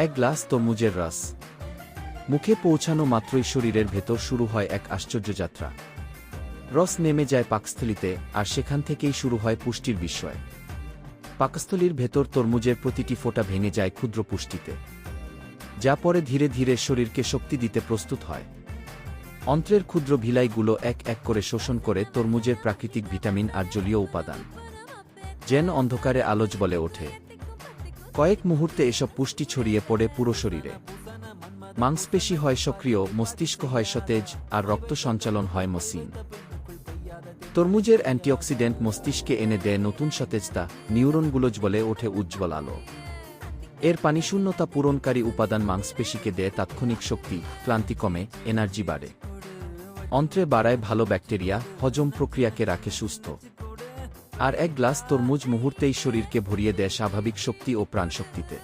এক গ্লাস তরমুজের রস মুখে পৌঁছানো মাত্রই শরীরের ভেতর শুরু হয় এক আশ্চর্য যাত্রা। রস নেমে যায় পাকস্থলিতে, আর সেখান থেকেই শুরু হয় পুষ্টির বিস্ময়। পাকস্থলীর ভেতর তরমুজের প্রতিটি ফোঁটা ভেঙে যায় ক্ষুদ্র পুষ্টিতে, যা পরে ধীরে ধীরে শরীরকে শক্তি দিতে প্রস্তুত হয়। অন্ত্রের ক্ষুদ্র ভিলাইগুলো এক এক করে শোষণ করে তরমুজের প্রাকৃতিক ভিটামিন আর জলীয় উপাদান, যেন অন্ধকারে আলোজ বলে ওঠে। কয়েক মুহূর্তে এসব পুষ্টি ছড়িয়ে পড়ে পুরো শরীরে। মাংসপেশি হয় সক্রিয়, মস্তিষ্ক হয় সতেজ, আর রক্ত সঞ্চালন হয় মসৃণ। তরমুজের অ্যান্টিঅক্সিডেন্ট মস্তিষ্কে এনে দেয় নতুন সতেজতা, নিউরনগুলো জ্বলে ওঠে উজ্জ্বল আলো। এর পানিশূন্যতা পূরণকারী উপাদান মাংসপেশিকে দেয় তাৎক্ষণিক শক্তি, ক্লান্তি কমে, এনার্জি বাড়ে। অন্ত্রে বাড়ায় ভালো ব্যাকটেরিয়া, হজম প্রক্রিয়াকে রাখে সুস্থ। আর এক গ্লাস তরমুজ মুহূর্তেই শরীরকে ভরিয়ে দেয় স্বাভাবিক শক্তি ও প্রাণশক্তিতে।